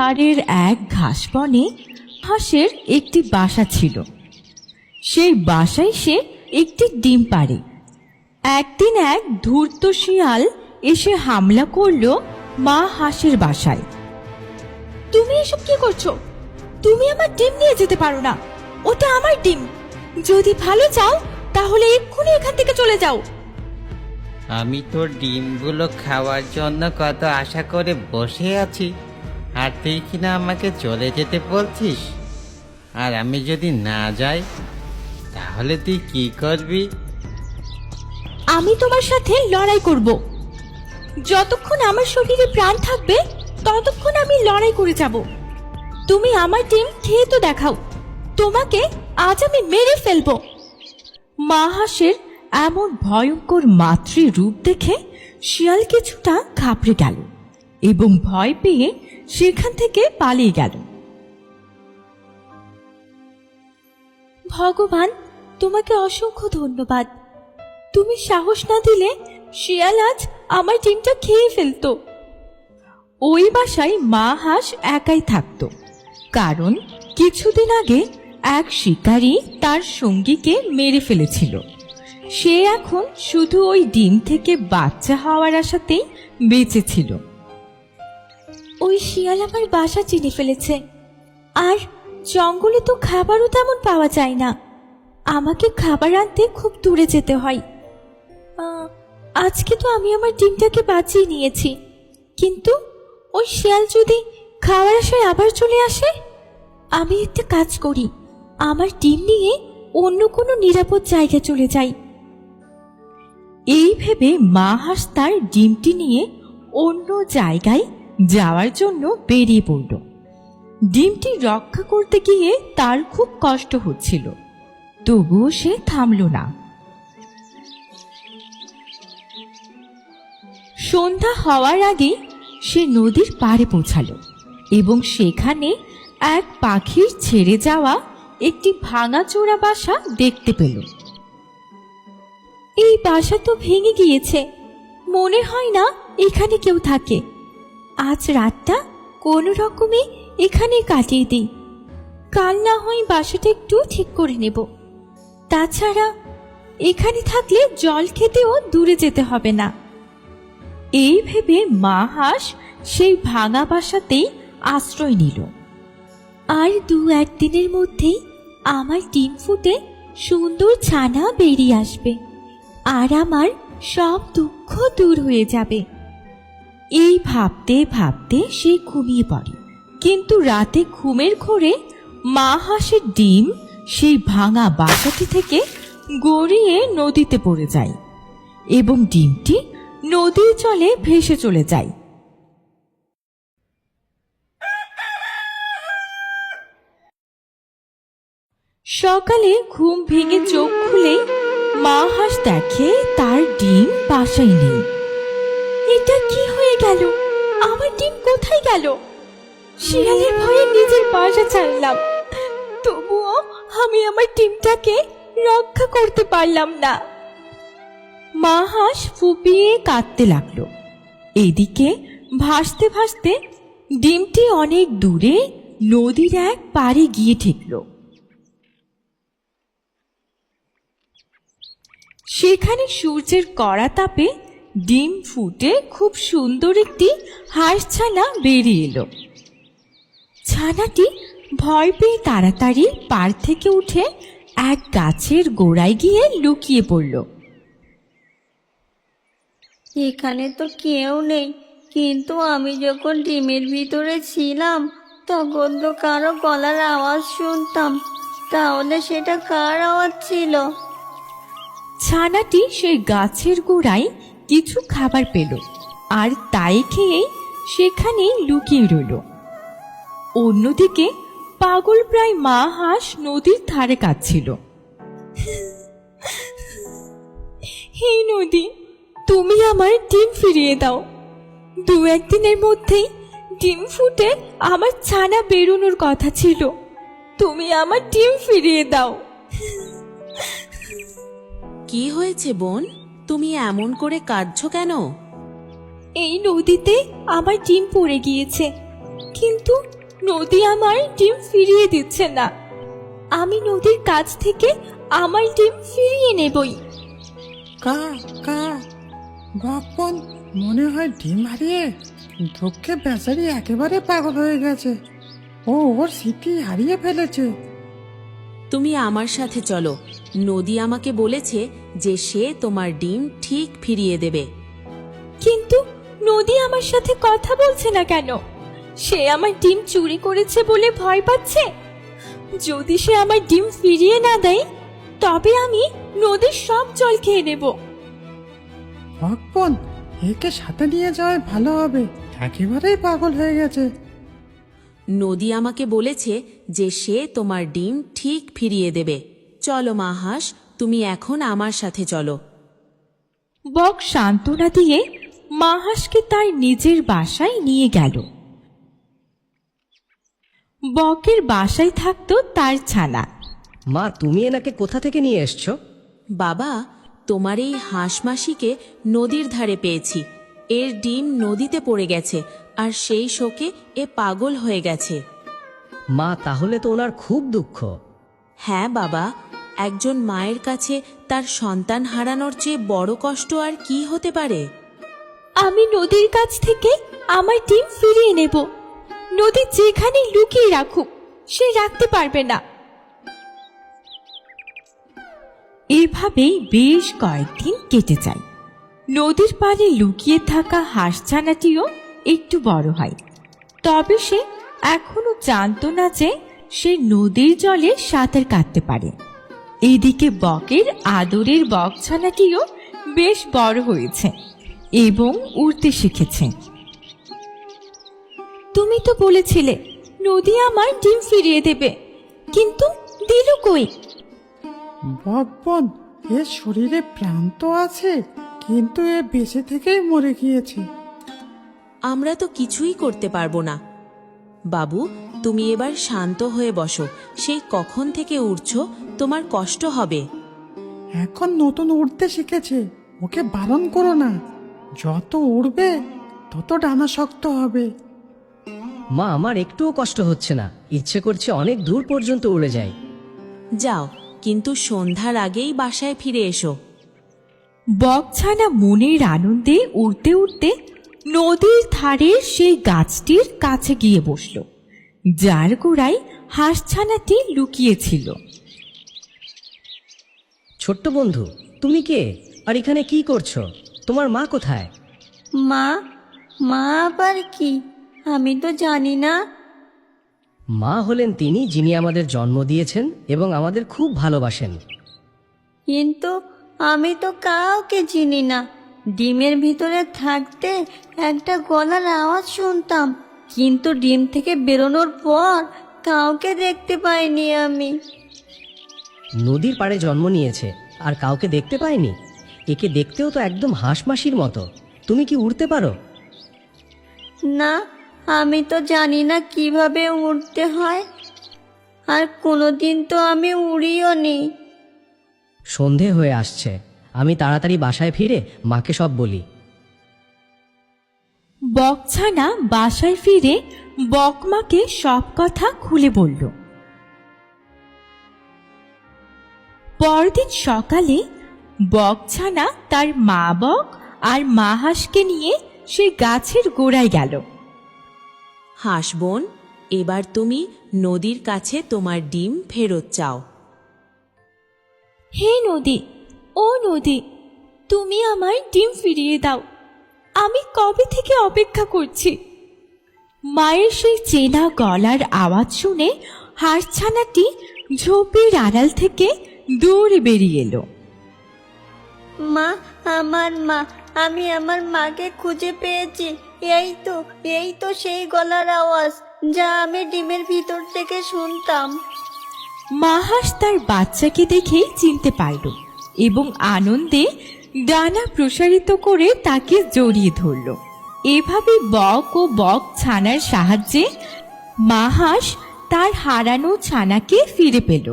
ধারের এক ঘাস বনে হাঁসের একটি বাসা ছিল। সেই বাসায় সে একটি ডিম পাড়ে। একদিন এক ধূর্ত শিয়াল এসে হামলা করলো মা হাঁসের বাসায়। তুমি এসব কি করছো? তুমি আমার ডিম নিয়ে যেতে পারো না, ওটা আমার ডিম। যদি ভালো চাও তাহলে এক্ষুনি এখান থেকে চলে যাও। আমি তোর ডিমগুলো খাওয়ার জন্য কত আশা করে বসে আছি, আর তুই কিনা আমাকে চলে যেতে বলছিস। আর আমি যদি না যাই তাহলে তুই কি করবি? আমি তোমার সাথে লড়াই করব। যতক্ষণ আমার শরীরে প্রাণ থাকবে ততক্ষণ আমি লড়াই করে যাব। তুমি আমার ডিম খেয়ে তো দেখাও, তোমাকে আজ আমি মেরে ফেলবো। মা হাঁসের এমন ভয়ঙ্কর মাতৃ রূপ দেখে শিয়াল কিছুটা ঘাবড়ে গেল এবং ভয় পেয়ে সেখান থেকে পালিয়ে গেল। ভগবান, তোমাকে অসংখ্য ধন্যবাদ। তুমি সাহস না দিলে শিয়াল আজ আমার ডিমটা খেয়ে ফেলতো। ওই বাসায় মা হাঁস একাই থাকতো, কারণ কিছুদিন আগে এক শিকারী তার সঙ্গীকে মেরে ফেলেছিল। সে এখন শুধু ওই ডিম থেকে বাচ্চা হওয়ার আশাতেই বেঁচে ছিল। ওই শিয়াল আমার বাসা চিনে ফেলেছে, আর জঙ্গলে তো খাবারও তেমন পাওয়া যায় না। আমাকে খাবার আনতে খুব দূরে যেতে হয়। আজকে তো আমি আমার ডিমটাকে বাঁচিয়ে নিয়েছি, কিন্তু ওই শিয়াল যদি খাওয়ার আশায় আবার চলে আসে, আমি একটা কাজ করি, আমার ডিম নিয়ে অন্য কোনো নিরাপদ জায়গায় চলে যাই। এই ভেবে মা হাঁস তার ডিমটি নিয়ে অন্য জায়গায় যাওয়ার জন্য বেরিয়ে পড়ল। ডিমটি রক্ষা করতে গিয়ে তার খুব কষ্ট হচ্ছিল, তবুও সে থামল না। সন্ধ্যা হওয়ার আগে সে নদীর পাড়ে পৌঁছালো এবং সেখানে এক পাখির ছেড়ে যাওয়া একটি ভাঙাচোরা বাসা দেখতে পেল। এই বাসা তো ভেঙে গিয়েছে, মনে হয় না এখানে কেউ থাকে। আজ রাতটা কোনো রকমে এখানে কাটিয়ে দিই, কাল না হয় বাসাটা একটু ঠিক করে নেব। তাছাড়া এখানে থাকলে জল খেতেও দূরে যেতে হবে না। এই ভেবে মা হাঁস সেই ভাঙা বাসাতেই আশ্রয় নিল। আর 2-1 দিনের মধ্যেই আমার ডিম ফুটে সুন্দর ছানা বেরিয়ে আসবে, আর আমার সব দুঃখ দূর হয়ে যাবে। এই ভাবতে ভাবতে সে ঘুমিয়ে পড়ে, কিন্তু রাতে ঘুমের ঘোরে মা হাঁসের ডিম সেই ভাঙা বাসাটি থেকে গড়িয়ে নদীতে পড়ে যায় এবং ডিমটি নদীর জলে ভেসে চলে যায়। সকালে ঘুম ভেঙে চোখ খুলে মা হাঁস দেখে তার ডিম বাসায় নেই। এটা কি হয়ে গেল? আমার ডিম কোথায় গেল? শিয়ালের ভয়ে নিজের বাসা ছাড়লাম, তবুও আমি আমার ডিমটাকে রক্ষা করতে পারলাম না। মা হাঁস ফুপিয়ে কাঁদতে লাগলো। এদিকে ভাসতে ভাসতে ডিমটি অনেক দূরে নদীর এক পাড়ে গিয়ে ঠেকল। সেখানে সূর্যের কড়া তাপে ডিম ফুটে খুব সুন্দর একটি হাঁস ছানা বেরিয়ে এলো। ছানাটি ভয় পেয়ে তাড়াতাড়ি পাড় থেকে উঠে এক গাছের গোড়ায় গিয়ে লুকিয়ে পড়ল। এখানে তো কেউ নেই, কিন্তু আমি যখন ডিমের ভিতরে ছিলাম তখন তো কারো গলার আওয়াজ শুনতাম। তাহলে সেটা কার আওয়াজ ছিল? ছানাটি সেই গাছের গোড়ায় কিছু খাবার পেল, আর তাই খেয়ে সেখানেই লুকিয়ে রইল। অন্যদিকে পাগল প্রায় মা হাঁস নদীর ধারে কাঁদছিল। হে নদী, তুমি আমার ডিম ফিরিয়ে দাও। 2-1 দিনের মধ্যেই ডিম ফুটে আমার ছানা বেরোনোর কথা ছিল, তুমি আমার ডিম ফিরিয়ে দাও। কি হয়েছে বোন, তুমি এমন করে কাঁদছো কেন? এই নদীতে আমার ডিম পড়ে গিয়েছে, কিন্তু নদী আমার ডিম ফিরিয়ে দিচ্ছে না। আমি নদীর কাছ থেকে আমার ডিম ফিরিয়ে নেবই। কা কা বকবন মনে হয় ডিম হারিয়ে দুঃখে বেচারি একেবারে পাগল হয়ে গেছে। ও ওর স্মৃতি হারিয়ে ফেলেছে। তুমি আমার সাথে চলো। নদী আমাকে বলেছে যে সে তোমার ডিম ঠিক ফিরিয়ে দেবে। কিন্তু নদী আমার সাথে কথা বলছে না কেন? সে আমার ডিম চুরি করেছে বলে ভয় পাচ্ছে। যদি সে আমার ডিম ফিরিয়ে না দেয় তবে আমি নদীর সব জল খেয়ে নেব। বকবন একে সাথে নিয়ে যাওয়াই ভালো হবে, একেবারেই পাগল হয়ে গেছে। নদী আমাকে বলেছে যে সে তোমার ডিম ঠিক ফিরিয়ে দেবে। চলো মা হাঁস, তুমি এখন আমার সাথে চলো। বক সান্ত্বনা দিয়ে মা হাঁসকে তার নিজের বাসায় নিয়ে গেল। বকের বাসায় থাকতো তার ছানা। মা, তুমি এনাকে কোথা থেকে নিয়ে এসছো? বাবা, তোমার এই হাঁস মাসিকে নদীর ধারে পেয়েছি। এর ডিম নদীতে পড়ে গেছে আর সেই শোকে এ পাগল হয়ে গেছে। মা, তাহলে তো ওনার খুব দুঃখ। হ্যাঁ বাবা, একজন মায়ের কাছে তার সন্তান হারানোর চেয়ে বড় কষ্ট আর কি হতে পারে? আমি নদীর কাছ থেকে আমার ডিম ফিরিয়ে নেব। নদী যেখানে লুকিয়ে রাখুক সে রাখতে পারবে না। এভাবেই বেশ কয়েকদিন কেটে যায়। নদীর পাড়ে লুকিয়ে থাকা হাঁসছানাটিও একটু বড় হয়। তবে সে এখনো জানতো না যে সে নদীর জলে সাঁতার কাটতে পারে। এদিকে বকের আদরের বকছানাটিও বেশ বড় হয়েছে এবং উড়তে শিখেছে। তুমি তো বলেছিলে নদী আমার ডিম ফিরিয়ে দেবে, কিন্তু দিল কই? বকবন এর শরীরে প্রাণ তো আছে, কিন্তু এ বেঁচে থেকেই মরে গিয়েছে। আমরা তো কিছুই করতে পারবো না। বাবু, তুমি এবার শান্ত হয়ে বসো। সেই কখন থেকে উড়ছো, তোমার কষ্ট হবে। এখন নতুন উড়তে শিখেছে, ওকে বারণ করো না। যত উড়বে তত ডানা শক্ত হবে। মা, আমার একটুও কষ্ট হচ্ছে না, ইচ্ছে করছে অনেক দূর পর্যন্ত উড়ে যাই। যাও, কিন্তু সন্ধ্যার আগেই বাসায় ফিরে এসো। বকছানা মনের আনন্দে উড়তে উড়তে নদীর ধারের সেই গাছটির কাছে গিয়ে বসল, যার গোড়ায় হাঁসছানাটি লুকিয়েছিল। ছোট্ট বন্ধু, তুমি কে আর এখানে কি করছো? তোমার মা কোথায়? মা? মা আবার কি? আমি তো জানি না। মা হলেন তিনি যিনি আমাদের জন্ম দিয়েছেন এবং আমাদের খুব ভালোবাসেন। কিন্তু আমি তো কাউকে চিনি না। ডিমের ভিতরে থাকতে একটা গলার আওয়াজ শুনতাম, কিন্তু ডিম থেকে বেরোনোর পর কাউকে দেখতে পাইনি আমি। নদীর পাড়ে জন্ম নিয়েছে আর কাউকে দেখতে পায়নি? একে দেখতেও তো একদম হাঁস মাসির মতো। তুমি কি উড়তে পারো? না, আমি তো জানি না কিভাবে উড়তে হয়, আর কোনোদিন তো আমি উড়িও নি। সন্ধে হয়ে আসছে, আমি তাড়াতাড়ি বাসায় ফিরে মাকে সব বলি। বকছানা বাসায় ফিরে বকমাকে সব কথা খুলে বলল। পরদিন সকালে বকছানা তার মা বক আর মা হাঁসকে নিয়ে সে গাছের গোড়ায় গেল। হাঁস বোন, এবার তুমি নদীর কাছে তোমার ডিম ফেরত চাও। হে নদী, ও নদী, তুমি আমার ডিম ফিরিয়ে দাও। আমি কবে থেকে অপেক্ষা করছি। মায়ের সেই চেনা গলার আওয়াজ শুনে হাঁসছানাটি ঝোপের আড়াল থেকে দৌড়ে বেরিয়ে এলো। মা, আমার মা, আমি আমার মাকে খুঁজে পেয়েছি। এই তো সেই গলার আওয়াজ যা আমি ডিমের ভিতর থেকে শুনতাম। মা হাঁস তার বাচ্চাকে দেখেই চিনতে পারল এবং আনন্দে ডানা প্রসারিত করে তাকে জড়িয়ে ধরল। এভাবে বক ও বক ছানার সাহায্যে মা হাঁস তার হারানো ছানাকে ফিরে পেল।